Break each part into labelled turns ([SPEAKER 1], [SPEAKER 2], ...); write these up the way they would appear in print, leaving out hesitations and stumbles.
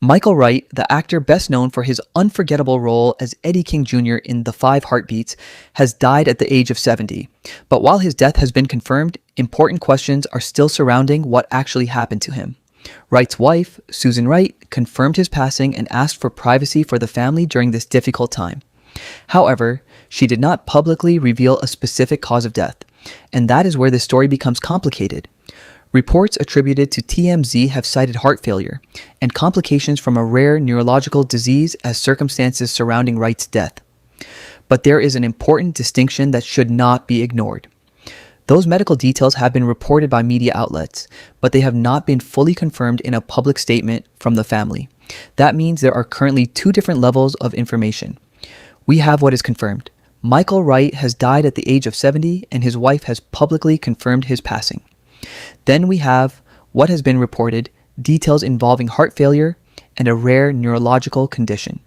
[SPEAKER 1] Michael Wright, the actor best known for his unforgettable role as Eddie King Jr. in The Five Heartbeats, has died at the age of 70. But while his death has been confirmed, important questions are still surrounding what actually happened to him. Wright's wife, Susan Wright, confirmed his passing and asked for privacy for the family during this difficult time. However, she did not publicly reveal a specific cause of death, and that is where the story becomes complicated. Reports attributed to TMZ have cited heart failure and complications from a rare neurological disease as circumstances surrounding Wright's death. But there is an important distinction that should not be ignored. Those medical details have been reported by media outlets, but they have not been fully confirmed in a public statement from the family. That means there are currently two different levels of information. We have what is confirmed. Michael Wright has died at the age of 70, and his wife has publicly confirmed his passing. Then we have what has been reported, details involving heart failure and a rare neurological condition.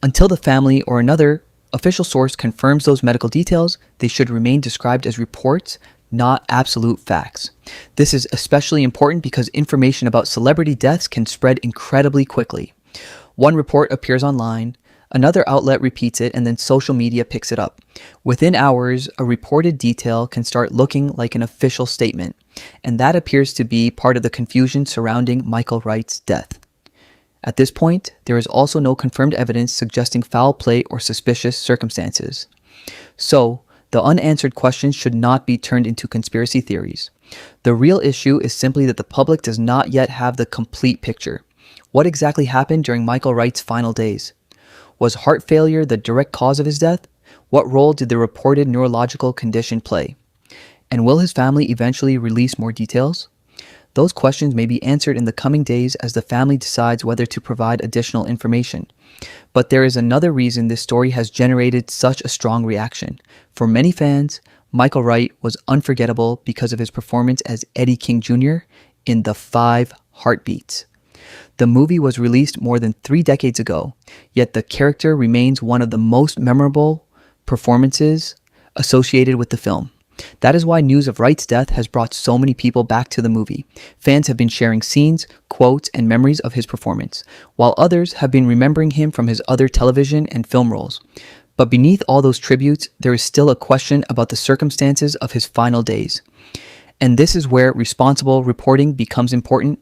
[SPEAKER 1] Until the family or another official source confirms those medical details, they should remain described as reports, not absolute facts. This is especially important because information about celebrity deaths can spread incredibly quickly. One report appears online, another outlet repeats it, and then social media picks it up. Within hours, a reported detail can start looking like an official statement, and that appears to be part of the confusion surrounding Michael Wright's death. At this point, there is also no confirmed evidence suggesting foul play or suspicious circumstances. So, the unanswered questions should not be turned into conspiracy theories. The real issue is simply that the public does not yet have the complete picture. What exactly happened during Michael Wright's final days? Was heart failure the direct cause of his death? What role did the reported neurological condition play? And will his family eventually release more details? Those questions may be answered in the coming days as the family decides whether to provide additional information. But there is another reason this story has generated such a strong reaction. For many fans, Michael Wright was unforgettable because of his performance as Eddie King Jr. in The Five Heartbeats. The movie was released more than 3 decades ago, yet the character remains one of the most memorable performances associated with the film. That is why news of Wright's death has brought so many people back to the movie. Fans have been sharing scenes, quotes, and memories of his performance, while others have been remembering him from his other television and film roles. But beneath all those tributes, there is still a question about the circumstances of his final days. And this is where responsible reporting becomes important.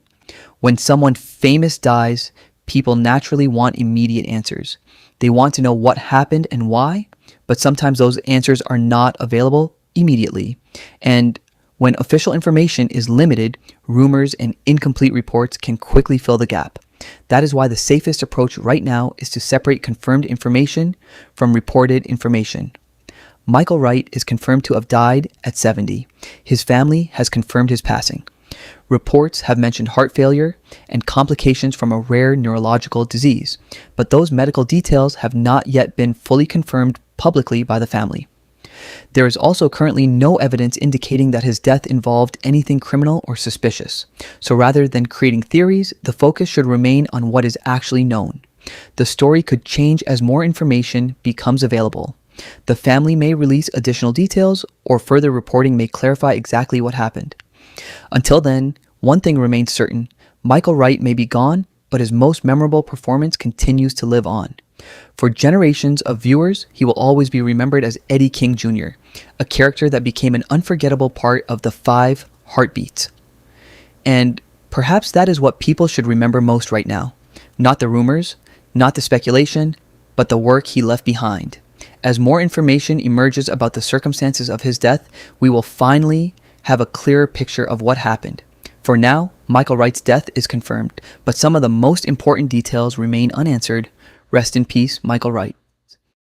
[SPEAKER 1] When someone famous dies, people naturally want immediate answers. They want to know what happened and why, but sometimes those answers are not available immediately. And when official information is limited, rumors and incomplete reports can quickly fill the gap. That is why the safest approach right now is to separate confirmed information from reported information. Michael Wright is confirmed to have died at 70. His family has confirmed his passing. Reports have mentioned heart failure and complications from a rare neurological disease, but those medical details have not yet been fully confirmed publicly by the family. There is also currently no evidence indicating that his death involved anything criminal or suspicious. So rather than creating theories, the focus should remain on what is actually known. The story could change as more information becomes available. The family may release additional details, or further reporting may clarify exactly what happened. Until then, one thing remains certain. Michael Wright may be gone, but his most memorable performance continues to live on. For generations of viewers, he will always be remembered as Eddie King Jr., a character that became an unforgettable part of The Five Heartbeats. And perhaps that is what people should remember most right now. Not the rumors, not the speculation, but the work he left behind. As more information emerges about the circumstances of his death, we will finally have a clearer picture of what happened. For now, Michael Wright's death is confirmed, but some of the most important details remain unanswered. Rest in peace, Michael Wright.